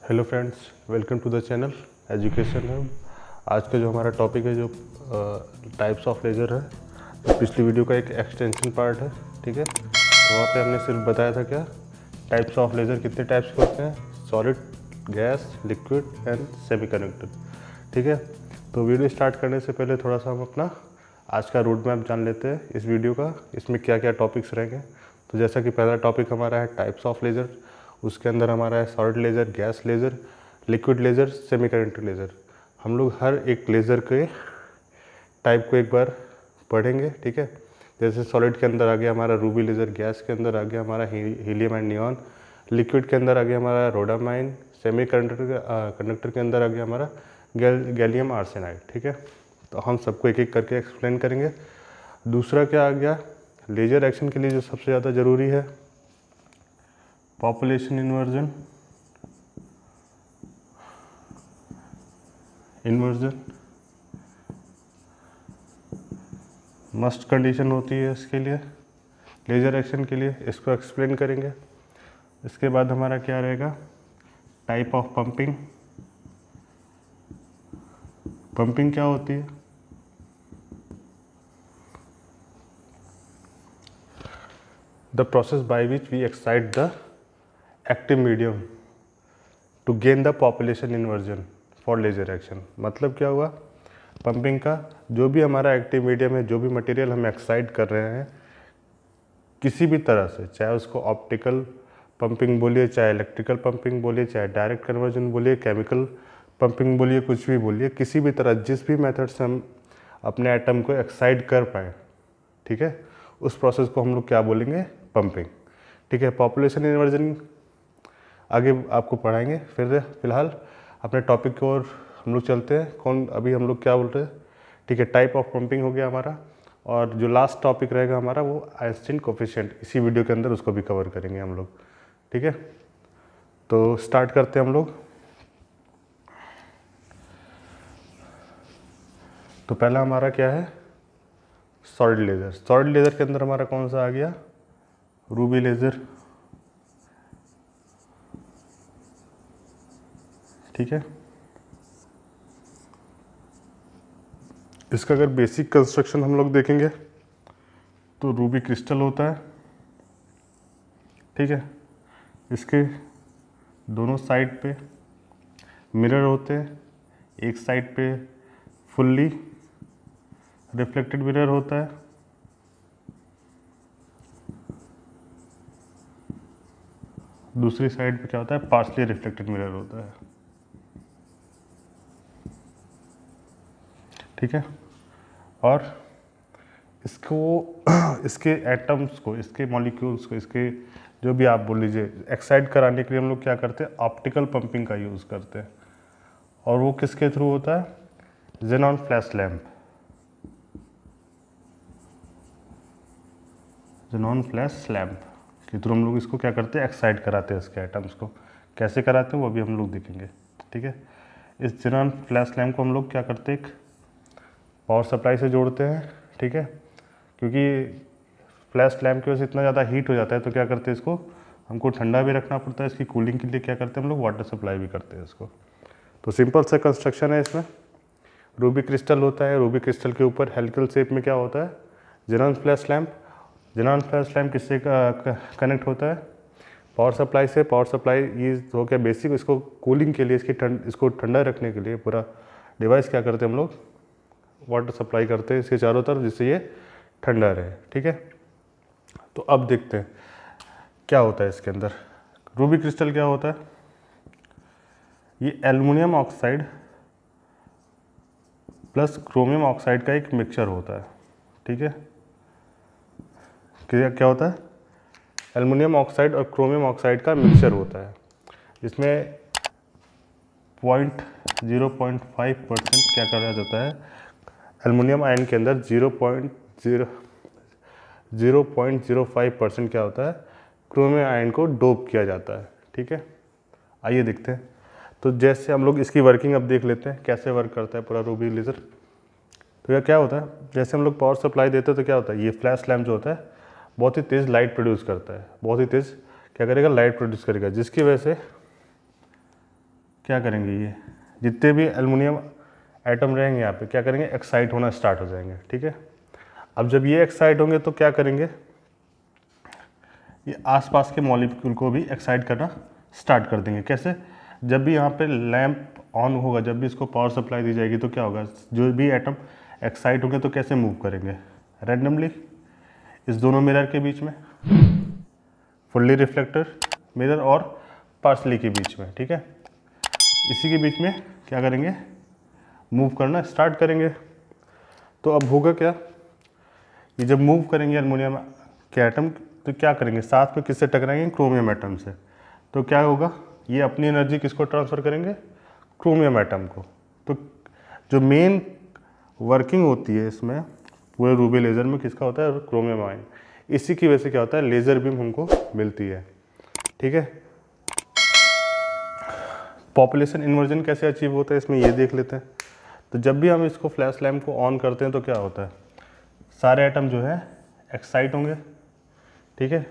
Hello friends, welcome to the channel education hub. आज का जो हमारा टॉपिक है जो टाइप्स ऑफ लेज़र है, तो पिछली वीडियो का एक एक्सटेंशन पार्ट है। ठीक है, तो वहाँ पे हमने सिर्फ बताया था क्या टाइप्स ऑफ लेज़र कितने टाइप्स के होते हैं, solid, gas, liquid and semiconductor. ठीक है, तो वीडियो स्टार्ट करने से पहले थोड़ा सा हम अपना आज का रोड मैप जान लेते हैं इस वीडियो का, इसमें क्या क्या टॉपिक्स रहेंगे। तो जैसा कि पहला टॉपिक हमारा है टाइप्स ऑफ लेज़र, उसके अंदर हमारा है solid laser, gas laser, liquid laser, semiconductor laser. हम लोग हर एक लेज़र के टाइप को एक बार पढ़ेंगे। ठीक है, जैसे सॉलिड के अंदर आ गया हमारा रूबी लेज़र, गैस के अंदर आ गया हमारा हीलियम एंड नियॉन, लिक्विड के अंदर आ गया हमारा रोडामाइन, कंडक्टर के अंदर आ गया हमारा गैलियम आर्सेनाइड। ठीक है, तो हम सबको एक एक करके एक्सप्लेन करेंगे। दूसरा क्या आ गया, लेज़र एक्शन के लिए जो सबसे ज़्यादा ज़रूरी है, पॉपुलेशन इन्वर्जन मस्ट कंडीशन होती है इसके लिए, लेज़र एक्शन के लिए। इसको एक्सप्लेन करेंगे। इसके बाद हमारा क्या रहेगा, टाइप ऑफ पंपिंग। पंपिंग क्या होती है, the process by which we excite the active medium to gain the population inversion for laser action. मतलब क्या हुआ, पंपिंग का जो भी हमारा एक्टिव मीडियम है, जो भी मटेरियल हम एक्साइट कर रहे हैं किसी भी तरह से, चाहे उसको ऑप्टिकल पंपिंग बोलिए, चाहे इलेक्ट्रिकल पंपिंग बोलिए, चाहे डायरेक्ट कन्वर्जन बोलिए, केमिकल पंपिंग बोलिए, कुछ भी बोलिए, किसी भी तरह जिस भी मेथड से हम अपने एटम को एक्साइट कर पाए, ठीक है, उस प्रोसेस को हम लोग क्या बोलेंगे, पंपिंग। ठीक है, पॉपुलेशन इन्वर्जन आगे आपको पढ़ाएंगे। फिर फिलहाल अपने टॉपिक की ओर हम लोग चलते हैं। अभी हम लोग क्या बोल रहे हैं, ठीक है, टाइप ऑफ पंपिंग हो गया हमारा, और जो लास्ट टॉपिक रहेगा हमारा वो आइंस्टीन कोफिशिएंट, इसी वीडियो के अंदर उसको भी कवर करेंगे हम लोग। ठीक है, तो स्टार्ट करते हैं हम लोग। तो पहला हमारा क्या है, सॉलिड लेज़र। सॉलिड लेज़र के अंदर हमारा कौन सा आ गया, रूबी लेज़र। ठीक है, इसका अगर बेसिक कंस्ट्रक्शन हम लोग देखेंगे तो रूबी क्रिस्टल होता है। ठीक है, इसके दोनों साइड पे मिरर होते हैं, एक साइड पे फुल्ली रिफ्लेक्टेड मिरर होता है, दूसरी साइड पे क्या होता है, पार्शली रिफ्लेक्टेड मिरर होता है। ठीक है, और इसको इसके एटम्स को, इसके मॉलिक्यूल्स को, इसके जो भी आप बोल लीजिए, एक्साइट कराने के लिए हम लोग क्या करते हैं, ऑप्टिकल पंपिंग का यूज़ करते हैं। और वो किसके थ्रू होता है, xenon flash lamp. Xenon flash lamp के थ्रू हम लोग इसको क्या करते हैं, एक्साइट कराते हैं इसके एटम्स को। कैसे कराते हैं वो अभी हम लोग देखेंगे। ठीक है, इस जेनॉन फ्लैश लैम्प को हम लोग क्या करते हैं, पावर सप्लाई से जोड़ते हैं। ठीक है, क्योंकि फ्लैश लैम्प की वजह से इतना ज़्यादा हीट हो जाता है, तो क्या करते हैं, इसको हमको ठंडा भी रखना पड़ता है। इसकी कूलिंग के लिए क्या करते हैं हम लोग, वाटर सप्लाई भी करते हैं इसको। तो सिंपल सा कंस्ट्रक्शन है इसमें। रूबी क्रिस्टल होता है, रूबी क्रिस्टल के ऊपर हेलिकल शेप में क्या होता है, xenon flash lamp. Xenon flash lamp किससे कनेक्ट होता है, पावर सप्लाई से। पावर सप्लाई ये हो गया बेसिक। इसको कूलिंग के लिए, इसको ठंडा रखने के लिए पूरा डिवाइस क्या करते हैं हम लोग, वाटर सप्लाई करते हैं इसके चारों तरफ, जिससे ये ठंडा रहे। ठीक है, तो अब देखते हैं क्या होता है इसके अंदर। रूबी क्रिस्टल क्या होता है, ये aluminium oxide plus chromium oxide का एक मिक्सचर होता है। ठीक है, क्या होता है, एल्युमिनियम ऑक्साइड और क्रोमियम ऑक्साइड का मिक्सचर होता है, जिसमें 0.5% क्या करा जाता है, एल्युमिनियम आयन के अंदर 0.05% क्या होता है, क्रोमियम आयन को डोप किया जाता है। ठीक है, आइए देखते हैं। तो जैसे हम लोग इसकी वर्किंग अब देख लेते हैं, कैसे वर्क करता है पूरा रूबी लेज़र। तो यह क्या होता है, जैसे हम लोग पावर सप्लाई देते हैं तो क्या होता है, ये फ्लैश लैम्प जो होता है बहुत ही तेज़ लाइट प्रोड्यूस करता है, बहुत ही तेज़ क्या करेगा, लाइट प्रोड्यूस करेगा, जिसकी वजह से क्या करेंगे, ये जितने भी एल्युमिनियम एटम रहेंगे यहाँ पे क्या करेंगे, एक्साइट होना स्टार्ट हो जाएंगे। ठीक है, अब जब ये एक्साइट होंगे तो क्या करेंगे, ये आसपास के मॉलिक्यूल को भी एक्साइट करना स्टार्ट कर देंगे। कैसे, जब भी यहाँ पे लैंप ऑन होगा, जब भी इसको पावर सप्लाई दी जाएगी तो क्या होगा, जो भी एटम एक्साइट होंगे तो कैसे मूव करेंगे, रैंडमली इस दोनों मिरर के बीच में, फुल्ली रिफ्लेक्टर मिरर और पार्सली के बीच में। ठीक है, इसी के बीच में क्या करेंगे, मूव करना स्टार्ट करेंगे। तो अब होगा क्या, ये जब मूव करेंगे एल्युमिनियम के एटम तो क्या करेंगे, साथ में किससे टकराएंगे, क्रोमियम एटम से। तो क्या होगा, ये अपनी एनर्जी किसको ट्रांसफ़र करेंगे, क्रोमियम एटम को। तो जो मेन वर्किंग होती है इसमें पूरे रूबी लेज़र में किसका होता है, क्रोमियम आयन। इसी की वजह से क्या होता है, लेज़र बीम हमको मिलती है। ठीक है, पॉपुलेशन इन्वर्जन कैसे अचीव होता है इसमें ये देख लेते हैं। तो जब भी हम इसको फ्लैश लैम्प को ऑन करते हैं तो क्या होता है, सारे एटम जो है एक्साइट होंगे। ठीक है,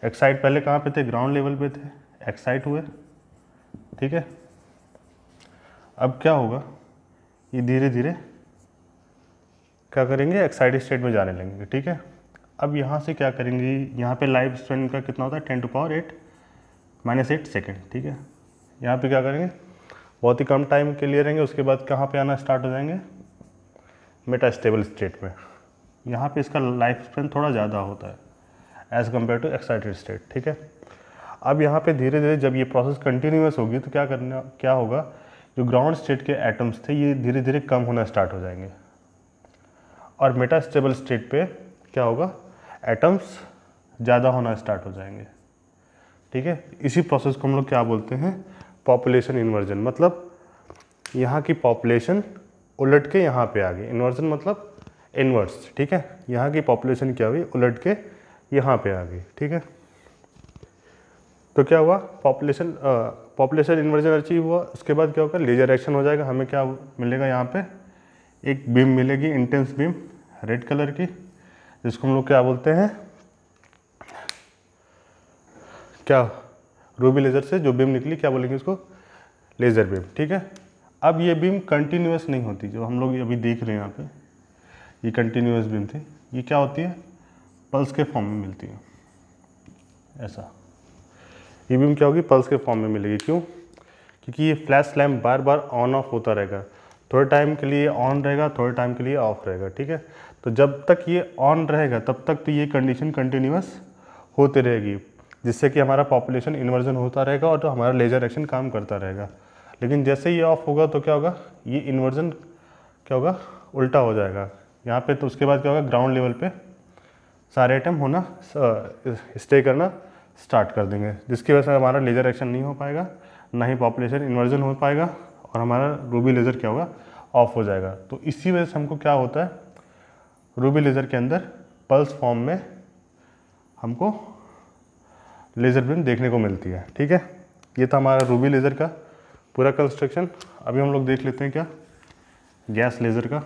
एक्साइट पहले कहाँ पे थे, ग्राउंड लेवल पे थे, एक्साइट हुए। ठीक है, अब क्या होगा, ये धीरे धीरे क्या करेंगे, एक्साइटेड स्टेट में जाने लगेंगे। ठीक है, अब यहाँ से क्या करेंगे, यहाँ पे लाइफ स्पैन का कितना होता है, 10⁻⁸ सेकेंड। ठीक है, यहाँ पे क्या करेंगे, बहुत ही कम टाइम के लिए रहेंगे, उसके बाद कहाँ पे आना स्टार्ट हो जाएंगे, मेटास्टेबल स्टेट में। यहाँ पे इसका लाइफ स्पैन थोड़ा ज़्यादा होता है as compare to excited state. ठीक है, अब यहाँ पे धीरे धीरे जब ये प्रोसेस कंटिन्यूअस होगी तो क्या होगा, जो ग्राउंड स्टेट के एटम्स थे ये धीरे धीरे कम होना स्टार्ट हो जाएंगे और मेटास्टेबल स्टेट पे क्या होगा, एटम्स ज़्यादा होना स्टार्ट हो जाएंगे। ठीक है, इसी प्रोसेस को हम लोग क्या बोलते हैं, पॉपुलेशन इन्वर्जन। मतलब यहाँ की पॉपुलेशन उलट के यहाँ पे आ गई, इन्वर्जन मतलब इन्वर्स। ठीक है, यहाँ की पॉपुलेशन क्या हुई, उलट के यहाँ पे आ गई। ठीक है, तो क्या हुआ, पॉपुलेशन इन्वर्जन अचीव हुआ। उसके बाद क्या होगा, लेजर एक्शन हो जाएगा, हमें क्या मिलेगा, यहाँ पे एक बीम मिलेगी, इंटेंस बीम रेड कलर की, जिसको हम लोग क्या बोलते हैं, क्या, रूबी लेज़र से जो बीम निकली क्या बोलेंगे उसको, लेज़र बीम। ठीक है, अब ये बीम कंटिन्यूअस नहीं होती, जो हम लोग अभी देख रहे हैं यहाँ पे, ये कंटिन्यूअस बीम थी, ये क्या होती है, पल्स के फॉर्म में मिलती है। ऐसा ये बीम क्या होगी, पल्स के फॉर्म में मिलेगी। क्यों, क्योंकि ये flash lamp bar bar on off होता रहेगा, थोड़े टाइम के लिए ऑन रहेगा, थोड़े टाइम के लिए ऑफ रहेगा। ठीक है, तो जब तक ये ऑन रहेगा तब तक तो ये कंडीशन कंटिन्यूअस होती रहेगी, जिससे कि हमारा पॉपुलेशन इन्वर्जन होता रहेगा और तो हमारा लेजर एक्शन काम करता रहेगा। लेकिन जैसे ये ऑफ होगा तो क्या होगा, ये इन्वर्जन क्या होगा, उल्टा हो जाएगा यहाँ पे। तो उसके बाद क्या होगा, ग्राउंड लेवल पे सारे आइटम होना स्टे करना स्टार्ट कर देंगे, जिसकी वजह से हमारा लेजर एक्शन नहीं हो पाएगा, ना ही पॉपुलेशन इन्वर्जन हो पाएगा और हमारा रूबी लेज़र क्या होगा, ऑफ हो जाएगा। तो इसी वजह से हमको क्या होता है, रूबी लेज़र के अंदर पल्स फॉर्म में हमको लेज़र बीम देखने को मिलती है। ठीक है, ये था हमारा रूबी लेज़र का पूरा कंस्ट्रक्शन। अभी हम लोग देख लेते हैं क्या, गैस लेज़र का।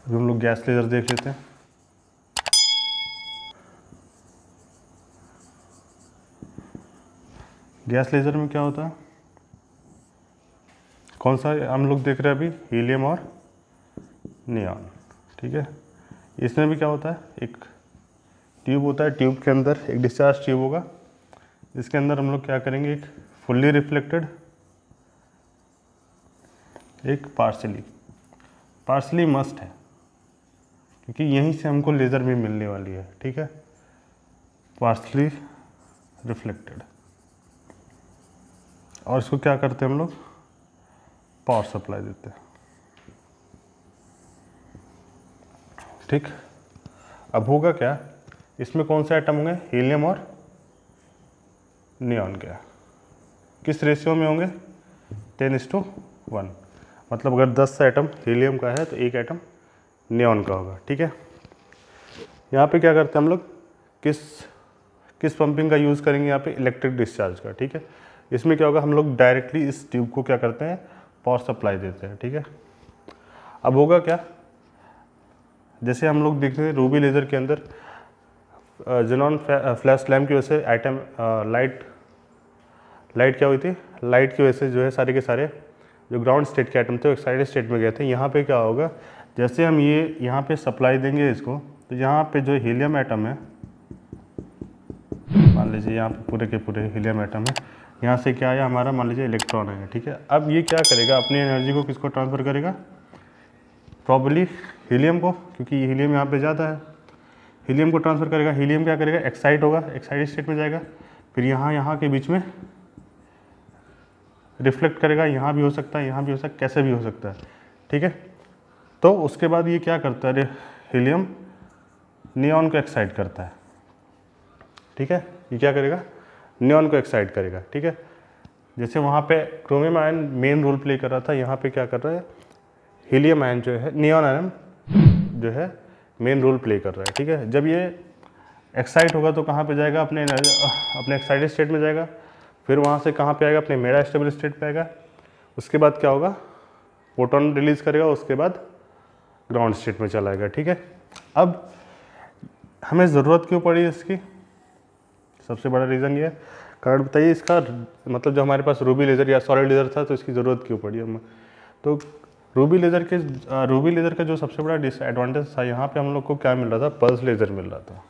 अभी हम लोग गैस लेज़र देख लेते हैं। गैस लेज़र में क्या होता है, कौन सा हम लोग देख रहे हैं अभी, हीलियम और नियॉन। ठीक है, इसमें भी क्या होता है, एक ट्यूब होता है, ट्यूब के अंदर एक डिस्चार्ज ट्यूब होगा, इसके अंदर हम लोग क्या करेंगे, एक फुल्ली रिफ्लेक्टेड, एक पार्सली मस्ट है, क्योंकि यहीं से हमको लेज़र भी मिलने वाली है। ठीक है, पार्सली रिफ्लेक्टेड, और इसको क्या करते हैं हम लोग, पावर सप्लाई देते हैं। ठीक, अब होगा क्या, इसमें कौन से एटम होंगे, हीलियम और नियॉन के, किस रेशियो में होंगे, 10:1। मतलब अगर 10 एटम हीलियम का है तो एक एटम नियॉन का होगा। ठीक है, यहाँ पे क्या करते हैं हम लोग, किस पंपिंग का यूज़ करेंगे, यहाँ पे इलेक्ट्रिक डिस्चार्ज का। ठीक है, इसमें क्या होगा, हम लोग डायरेक्टली इस ट्यूब को क्या करते हैं, पावर सप्लाई देते हैं। ठीक है, अब होगा क्या, जैसे हम लोग देखते हैं रूबी लेज़र के अंदर जेनॉन फ्लैश लैम्प की वजह से आइटम लाइट क्या हुई थी, लाइट की वजह से जो है सारे के सारे जो ग्राउंड स्टेट के आइटम थे वो एक्साइटेड स्टेट में गए थे। यहाँ पे क्या होगा, जैसे हम ये यहाँ पे सप्लाई देंगे इसको, तो यहाँ पे जो हीलियम एटम है, मान लीजिए यहाँ पे पूरे के पूरे हीलियम एटम है, यहाँ से क्या आया हमारा, मान लीजिए इलेक्ट्रॉन है, ठीक है। अब ये क्या करेगा, अपनी एनर्जी को किसको ट्रांसफ़र करेगा, प्रॉब्ली हीलियम को, क्योंकि हीलियम यहाँ पे ज़्यादा है, हीलियम को ट्रांसफ़र करेगा। हीलियम क्या करेगा, एक्साइट होगा, एक्साइटेड स्टेट में जाएगा, फिर यहाँ के बीच में रिफ्लेक्ट करेगा, यहाँ भी हो सकता है, यहाँ भी हो सकता है, कैसे भी हो सकता है, ठीक है। तो उसके बाद ये क्या करता है, हीलियम नियॉन को एक्साइट करता है, ठीक है। ये क्या करेगा, नियॉन को एक्साइट करेगा, ठीक है। जैसे वहाँ पे chromium ion main role play कर रहा था, यहाँ पे क्या कर रहा है, हीलियम आयन जो है, नियॉन आयन जो है मेन रोल प्ले कर रहा है, ठीक है। जब ये एक्साइट होगा तो कहाँ पे जाएगा, अपने एक्साइटेड स्टेट में जाएगा, फिर वहाँ से कहाँ पे आएगा, अपने मेरा स्टेबल स्टेट पे आएगा। उसके बाद क्या होगा, फोटोन रिलीज़ करेगा, उसके बाद ग्राउंड स्टेट में चला जाएगा, ठीक है। अब हमें ज़रूरत क्यों पड़ी इसकी, सबसे बड़ा रीज़न ये है, कारण बताइए इसका, मतलब जो हमारे पास रूबी लेज़र या सॉलिड लेज़र था तो इसकी ज़रूरत क्यों पड़ी हमें। तो रूबी लेज़र का जो सबसे बड़ा डिसएडवांटेज था, यहाँ पे हम लोग को क्या मिल रहा था, पल्स लेज़र मिल रहा था।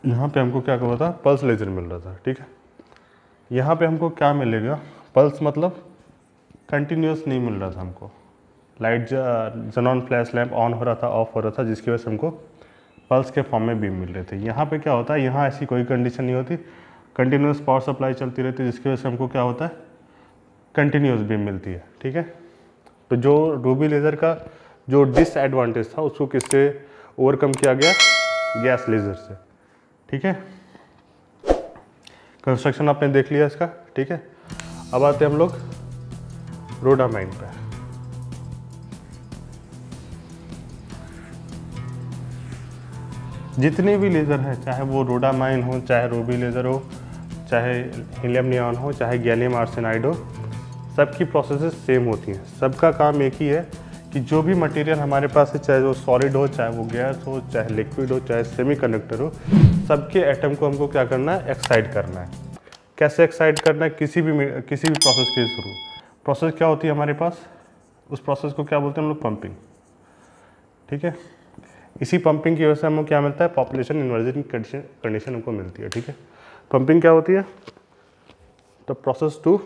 यहाँ पे हमको क्या हुआ था, पल्स लेज़र मिल रहा था, ठीक है। यहाँ पे हमको क्या मिलेगा, पल्स मतलब कंटिन्यूस नहीं मिल रहा था हमको, light xenon flash lamp on हो रहा था, ऑफ हो रहा था, जिसकी वजह से हमको पल्स के फॉर्म में बीम मिल रहे थे। यहाँ पे क्या होता है, यहाँ ऐसी कोई कंडीशन नहीं होती, कंटिन्यूस पावर सप्लाई चलती रहती है, जिसकी वजह से हमको क्या होता है, कंटिन्यूस बीम मिलती है, ठीक है। तो जो रूबी लेज़र का जो डिसएडवांटेज था उसको किससे ओवरकम किया गया, गैस लेज़र से, ठीक है। कंस्ट्रक्शन आपने देख लिया इसका, ठीक है। अब आते हैं हम लोग रोडामाइन पे। जितने भी लेज़र हैं, चाहे वो रोडामाइन हो, चाहे रूबी लेज़र हो, चाहे हीलियम नियॉन हो, चाहे गैलियम आर्सेनाइड हो, सबकी प्रोसेसेस सेम होती हैं। सबका काम एक ही है कि जो भी मटेरियल हमारे पास है, चाहे वो सॉलिड हो, चाहे वो गैस हो, चाहे लिक्विड हो, चाहे सेमीकंडक्टर हो, सबके एटम को हमको क्या करना है, एक्साइट करना है। कैसे एक्साइट करना है, किसी भी प्रोसेस के थ्रू। प्रोसेस क्या होती है हमारे पास, उस प्रोसेस को क्या बोलते हैं हम लोग, पंपिंग, ठीक है। इसी पंपिंग की वजह से हमको क्या मिलता है, पॉपुलेशन इन्वर्जन कंडीशन हमको मिलती है, ठीक है। पंपिंग क्या होती है, the process to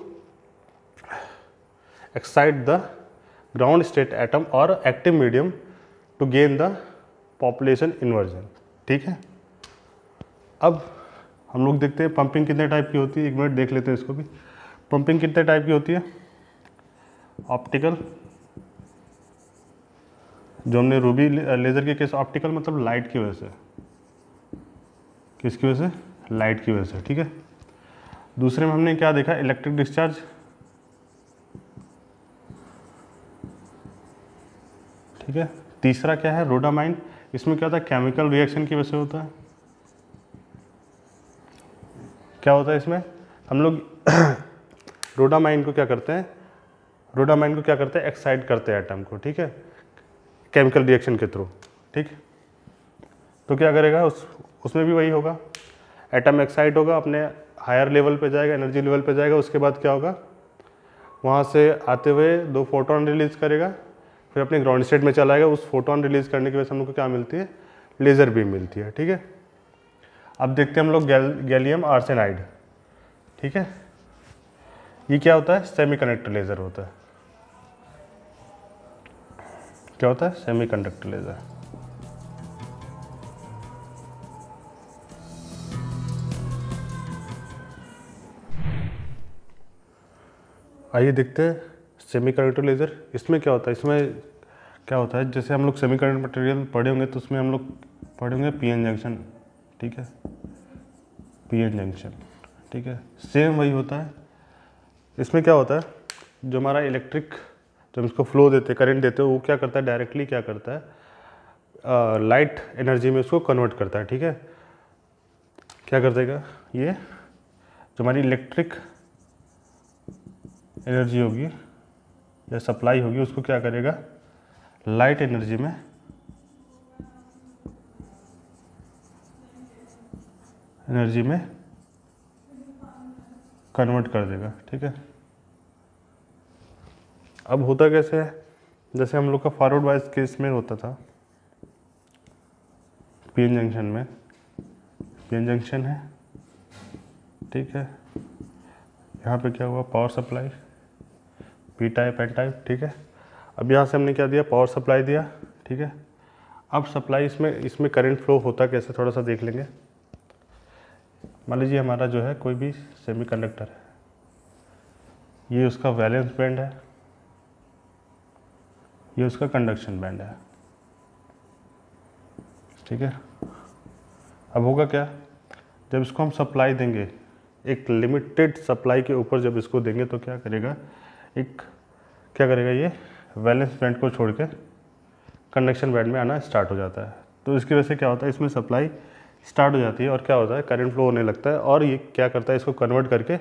excite the ground state atom और active medium to gain the population inversion, ठीक है। अब हम लोग देखते हैं पंपिंग कितने टाइप की होती है, एक मिनट देख लेते हैं इसको भी। पंपिंग कितने टाइप की होती है, ऑप्टिकल, जो हमने रूबी लेज़र के केस, ऑप्टिकल मतलब लाइट की वजह से, किसकी वजह से, लाइट की वजह से, ठीक है। दूसरे में हमने क्या देखा, इलेक्ट्रिक डिस्चार्ज, ठीक है। तीसरा क्या है, रोडामाइन, इसमें क्या होता है, केमिकल रिएक्शन की वजह से होता है। क्या होता है इसमें, हम लोग रोडामाइन को क्या करते हैं, एक्साइट करते हैं एटम को, ठीक है, केमिकल रिएक्शन के थ्रू, ठीक। तो क्या करेगा, उसमें भी वही होगा, एटम एक्साइट होगा, अपने हायर लेवल पे जाएगा, एनर्जी लेवल पे जाएगा, उसके बाद क्या होगा, वहाँ से आते हुए 2 फोटोन रिलीज़ करेगा, फिर अपने ग्राउंड स्टेट में चला जाएगा। उस फोटोन रिलीज़ करने की वजह से हम लोग को क्या मिलती है, लेज़र बीम मिलती है, ठीक है। अब देखते हैं हम लोग गैलियम आर्सेनाइड, ठीक है। ये क्या होता है, सेमीकंडक्टर लेज़र होता है। क्या होता है, सेमीकंडक्टर लेज़र। आइए देखते हैं सेमीकंडक्टर लेज़र। इसमें क्या होता है, जैसे हम लोग सेमीकंडक्टर मटेरियल पढ़े होंगे तो उसमें हम लोग पढ़े होंगे पीएन जंक्शन, ठीक है, पीएन जंक्शन, ठीक है। सेम वही होता है। इसमें क्या होता है, जो हमारा इलेक्ट्रिक, जब इसको फ्लो देते, करंट देते हो, वो क्या करता है, डायरेक्टली क्या करता है, लाइट एनर्जी में उसको कन्वर्ट करता है, ठीक है। क्या कर देगा, ये जो हमारी इलेक्ट्रिक एनर्जी होगी या सप्लाई होगी, उसको क्या करेगा, लाइट एनर्जी में एनर्जी में कन्वर्ट कर देगा। ठीक है, अब होता कैसे है, जैसे हम लोग का फॉरवर्ड बायस केस में होता था, पीएन जंक्शन में, पीएन जंक्शन है, ठीक है, यहाँ पे क्या हुआ, power supply, P type N type. ठीक है, अब यहाँ से हमने क्या दिया, पावर सप्लाई दिया। ठीक है, अब सप्लाई इसमें करंट फ्लो होता कैसे, थोड़ा सा देख लेंगे। मान लीजिए हमारा जो है कोई भी सेमीकंडक्टर है, ये उसका वैलेंस बैंड है, ये उसका कंडक्शन बैंड है। ठीक है, अब होगा क्या, जब इसको हम सप्लाई देंगे, एक लिमिटेड सप्लाई के ऊपर जब इसको देंगे तो क्या करेगा, क्या करेगा, ये वैलेंस बैंड को छोड़ के कंडक्शन बैंड में आना स्टार्ट हो जाता है। तो इसकी वजह से क्या होता है, इसमें सप्लाई स्टार्ट हो जाती है और क्या होता है, करंट फ्लो होने लगता है, और ये क्या करता है, इसको कन्वर्ट करके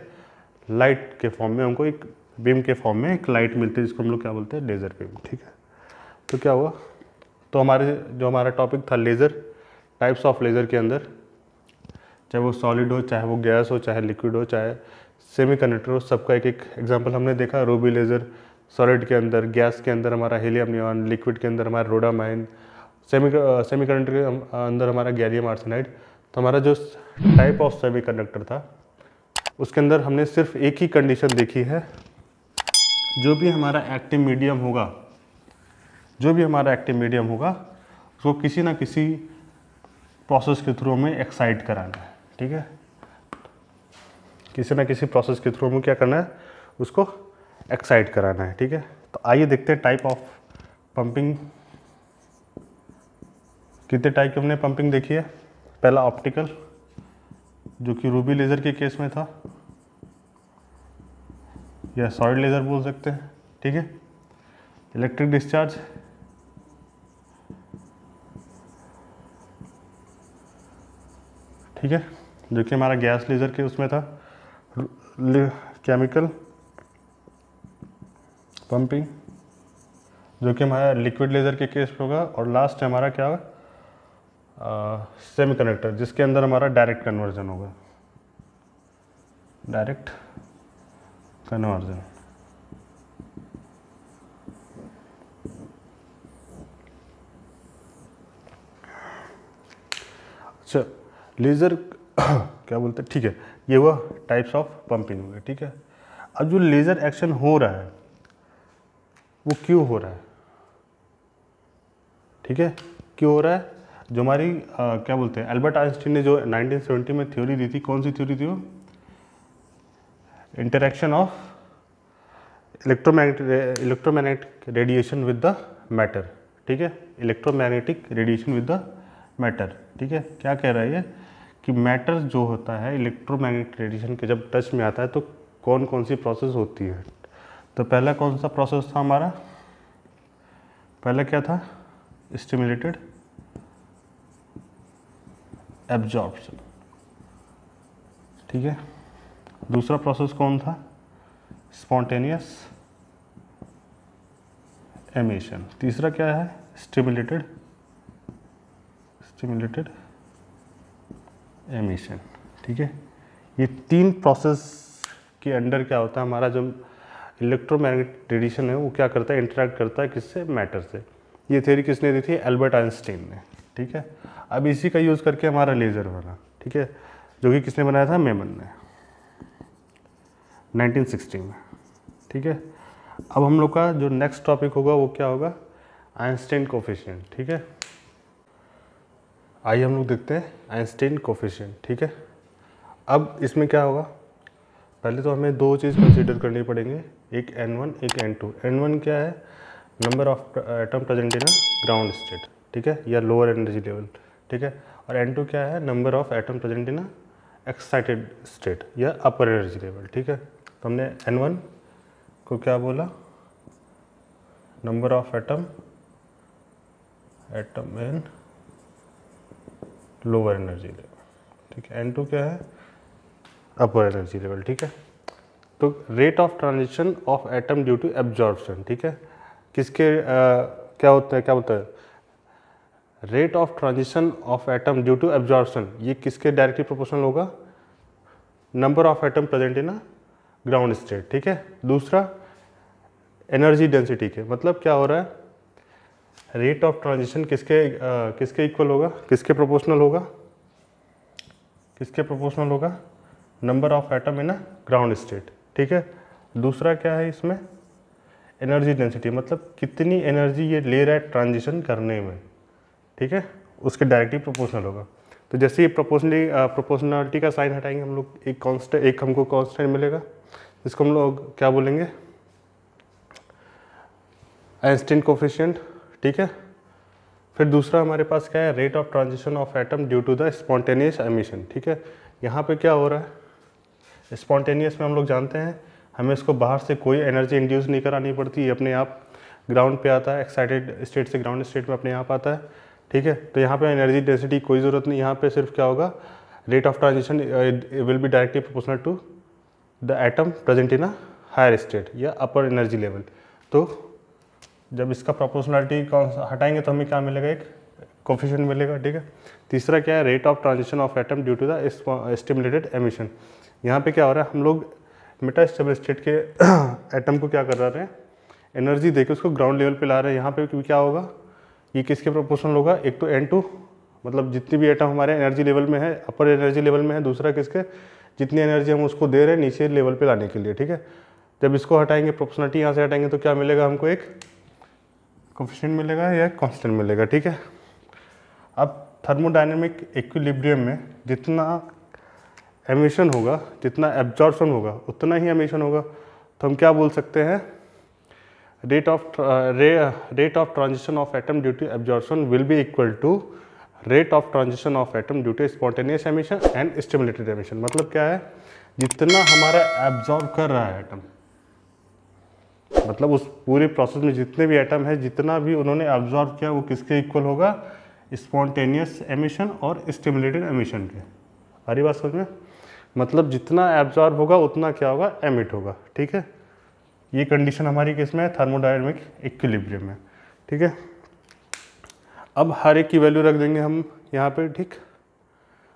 लाइट के फॉर्म में, हमको एक बीम के फॉर्म में एक लाइट मिलती है, जिसको हम लोग क्या बोलते हैं, लेज़र बीम। ठीक है, तो क्या हुआ, तो हमारा टॉपिक था लेज़र, टाइप्स ऑफ लेज़र के अंदर, चाहे वो सॉलिड हो, चाहे वो गैस हो, चाहे लिक्विड हो, चाहे सेमीकंडक्टर हो, सबका एक एक एग्जांपल हमने देखा। रूबी लेज़र सॉलिड के अंदर, गैस के अंदर हमारा हीलियम नियॉन, लिक्विड के अंदर हमारा रोडामाइन, सेमीकंडक्टर के अंदर हमारा गैलियम आर्सेनाइड। तो हमारा जो टाइप ऑफ सेमीकंडक्टर था उसके अंदर हमने सिर्फ एक ही कंडीशन देखी है, जो भी हमारा एक्टिव मीडियम होगा, उसको किसी ना किसी प्रोसेस के थ्रू हमें एक्साइट कराना है। ठीक है, किसी ना किसी प्रोसेस के थ्रू हमें क्या करना है, उसको एक्साइट कराना है। ठीक है, तो आइए देखते हैं टाइप ऑफ पंपिंग। कितने टाइप की हमने पंपिंग देखी है। पहला ऑप्टिकल, जो कि रूबी लेज़र के केस में था, या सॉलिड लेज़र बोल सकते हैं। ठीक है, इलेक्ट्रिक डिस्चार्ज, ठीक है, जो कि हमारा गैस लेज़र के उसमें था। केमिकल पंपिंग, जो कि हमारा लिक्विड लेज़र के केस में होगा। और लास्ट हमारा क्या होगा, सेमीकंडक्टर, जिसके अंदर हमारा डायरेक्ट कन्वर्जन होगा, डायरेक्ट कन्वर्जन। अच्छा, लेज़र क्या बोलते हैं, ठीक है, ये हुआ टाइप्स ऑफ पंपिंग हो गए। ठीक है, अब जो लेज़र एक्शन हो रहा है वो क्यों हो रहा है। ठीक है, क्यों हो रहा है, जो हमारी क्या बोलते हैं, एल्बर्ट आइंस्टीन ने जो 1970 में थ्योरी दी थी, कौन सी थ्योरी थी वो, interaction of electromagnetic radiation with the matter. ठीक है, electromagnetic radiation with the matter. ठीक है, क्या कह रहा है ये, कि मैटर जो होता है इलेक्ट्रोमैग्नेटिक रेडिएशन के जब टच में आता है तो कौन कौन सी प्रोसेस होती है। तो पहला कौन सा प्रोसेस था हमारा, पहला क्या था, स्टिमुलेटेड एब्जॉर्प्शन। ठीक है, दूसरा प्रोसेस कौन था, स्पॉन्टेनियस एमिशन। तीसरा क्या है, स्टिमुलेटेड एमिशन। ठीक है, ये तीन प्रोसेस के अंडर क्या होता है, हमारा जो इलेक्ट्रोमैग्नेटिक रेडिएशन है वो क्या करता है, इंटरेक्ट करता है किससे, मैटर से। ये थ्योरी किसने दी थी, एल्बर्ट आइंस्टीन ने। ठीक है, अब इसी का यूज़ करके हमारा लेज़र बना। ठीक है, जो कि किसने बनाया था, मेमन ने 1960 में। ठीक है, अब हम लोग का जो नेक्स्ट टॉपिक होगा वो क्या होगा, आइंस्टीन कोफिशिएंट। ठीक है, आइए हम लोग देखते हैं आइंस्टीन कोफिशिएंट। ठीक है, अब इसमें क्या होगा, पहले तो हमें दो चीज़ कंसीडर करनी पड़ेंगे, एक N1 एक N2। N1 क्या है, number of atom present in a ground state. ठीक है, या लोअर एनर्जी लेवल। ठीक है, और N2 क्या है, number of atom present in a excited state या अपर एनर्जी लेवल। ठीक है, तो हमने N1 को क्या बोला, number of atom in lower energy level. ठीक है, N2 क्या है, अपर एनर्जी लेवल। ठीक है, तो rate of transition of atom due to absorption. ठीक है, किसके क्या होता है, rate of transition of atom due to absorption, ये किसके डायरेक्टली प्रोपोर्शनल होगा, number of atom present in ground state, ठीक है। दूसरा एनर्जी डेंसिटी के, मतलब क्या हो रहा है, रेट ऑफ ट्रांजिशन किसके इक्वल होगा, किसके प्रोपोर्शनल होगा, किसके प्रोपोर्शनल होगा, number of atom in ground state, ठीक है। दूसरा क्या है इसमें, एनर्जी डेंसिटी, मतलब कितनी एनर्जी ये ले रहा है ट्रांजिशन करने में, ठीक है, उसके डायरेक्टली प्रोपोर्शनल होगा। तो जैसे ही प्रोपोर्शनलिटी का साइन हटाएंगे हम लोग, एक हमको कांस्टेंट मिलेगा, इसको हम लोग क्या बोलेंगे, आइंस्टीन कोफिशिएंट, ठीक है। फिर दूसरा हमारे पास क्या है, rate of transition of atom due to the spontaneous emission, ठीक है। यहाँ पे क्या हो रहा है, स्पॉन्टेनियस में हम लोग जानते हैं हमें इसको बाहर से कोई एनर्जी इंड्यूस नहीं करानी पड़ती, ये अपने आप ग्राउंड पे आता है, एक्साइटेड स्टेट से ग्राउंड स्टेट में अपने आप आता है, ठीक है। तो यहाँ पे एनर्जी डेंसिटी कोई ज़रूरत नहीं, यहाँ पे सिर्फ क्या होगा, rate of transition will be directly proportional to the atom present in a higher state या अपर एनर्जी लेवल। तो जब इसका प्रोपोर्शनलिटी हटाएंगे तो हमें क्या मिलेगा, एक कोफिशिएंट मिलेगा, ठीक है। तीसरा क्या है, rate of transition of atom due to the stimulated emission. यहाँ पे क्या हो रहा है, हम लोग मेटा स्टेबल स्टेट के एटम को क्या कर रहे हैं, एनर्जी देके उसको ग्राउंड लेवल पे ला रहे हैं। यहाँ पे क्या होगा, ये किसके प्रोपोर्शनल होगा, एक तो N2, मतलब जितनी भी एटम हमारे एनर्जी लेवल में है, अपर एनर्जी लेवल में है, दूसरा किसके, जितनी एनर्जी हम उसको दे रहे हैं नीचे लेवल पे लाने के लिए, ठीक है। जब इसको हटाएंगे, प्रोपोर्शनलिटी यहाँ से हटाएंगे तो क्या मिलेगा, हमको एक कोफिशिएंट मिलेगा या कांस्टेंट मिलेगा, ठीक है। अब थर्मोडायनेमिक इक्विलिब्रियम में जितना एमिशन होगा, जितना एब्जॉर्प्शन होगा, उतना ही एमिशन होगा। तो हम क्या बोल सकते हैं, rate of transition of atom due to absorption will be equal to rate of transition of atom due to spontaneous emission and stimulated emission. मतलब क्या है, जितना हमारा एब्जॉर्ब कर रहा है एटम, मतलब उस पूरे प्रोसेस में जितने भी एटम है, जितना भी उन्होंने एब्जॉर्ब किया, वो किसके इक्वल होगा, स्पॉन्टेनियस एमिशन और स्टिमुलेटेड एमिशन के। आ रही बात समझ में, मतलब जितना एब्जॉर्ब होगा उतना क्या होगा, एमिट होगा, ठीक है। ये कंडीशन हमारी किस में है, थर्मोडायनेमिक इक्विलिब्रियम में, ठीक है। अब हर एक की वैल्यू रख देंगे हम यहाँ पे, ठीक।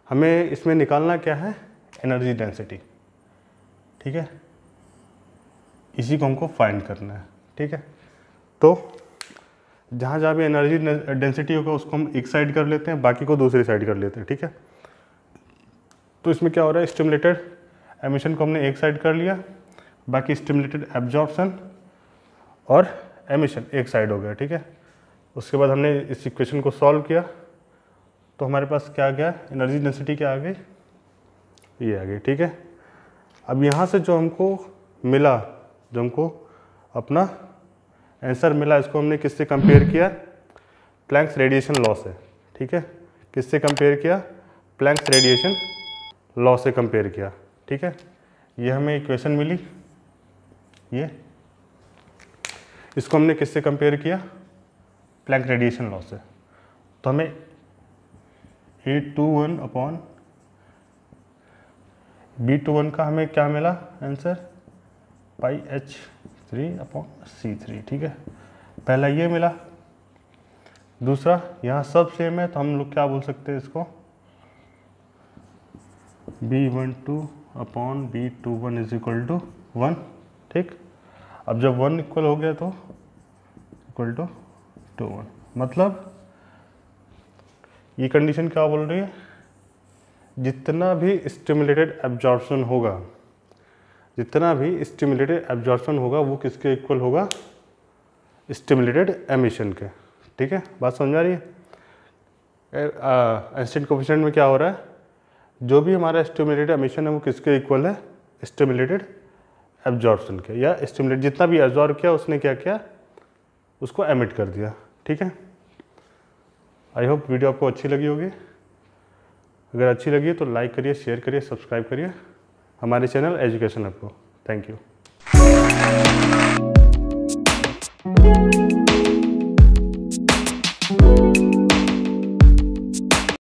हमें इसमें निकालना क्या है, एनर्जी डेंसिटी, ठीक है, इसी को हमको फाइंड करना है, ठीक है। तो जहाँ जहाँ भी एनर्जी डेंसिटी होगा उसको हम एक साइड कर लेते हैं, बाकी को दूसरी साइड कर लेते हैं, ठीक है। तो इसमें क्या हो रहा है, स्टिमुलेटेड एमिशन को हमने एक साइड कर लिया, बाकी स्टिमुलेटेड एब्जॉर्प्शन और एमिशन एक साइड हो गया, ठीक है। उसके बाद हमने इस इक्वेशन को सॉल्व किया तो हमारे पास क्या आ गया, एनर्जी डेंसिटी क्या आ गई, ये आ गई, ठीक है। अब यहाँ से जो हमको मिला, जो हमको अपना आंसर मिला, इसको हमने किससे कंपेयर किया, प्लैंक्स रेडिएशन लॉ से, ठीक है। किससे कंपेयर किया, प्लैंक्स रेडिएशन लॉ से कंपेयर किया, ठीक है। ये हमें इक्वेशन मिली, ये इसको हमने किससे कंपेयर किया, प्लैंक रेडिएशन लॉ से। तो हमें 821 अपॉन B21 का हमें क्या मिला आंसर, πh3 अपॉन C3, ठीक है। पहला ये मिला, दूसरा यहाँ सब सेम है तो हम लोग क्या बोल सकते हैं इसको, B12 upon B21 is equal to 1, ठीक। अब जब 1 इक्वल हो गया तो इक्वल टू 1, मतलब ये कंडीशन क्या बोल रही है, जितना भी स्टिमुलेटेड एब्जॉर्प्शन होगा, जितना भी स्टिमुलेटेड एब्जॉर्प्शन होगा वो किसके इक्वल होगा, स्टिमुलेटेड एमिशन के, ठीक है। बात समझ आ रही है। आइंस्टीन कोएफिशिएंट में क्या हो रहा है, जो भी हमारा स्टिमुलेटेड एमिशन है वो किसके इक्वल है, स्टिमुलेटेड एब्जॉर्प्शन के, या स्टिमुलेट जितना भी एब्जॉर्ब किया उसने क्या किया, उसको एमिट कर दिया, ठीक है। आई होप वीडियो आपको अच्छी लगी होगी। अगर अच्छी लगी तो लाइक करिए, शेयर करिए, सब्सक्राइब करिए हमारे चैनल एजुकेशन हब को। Thank you.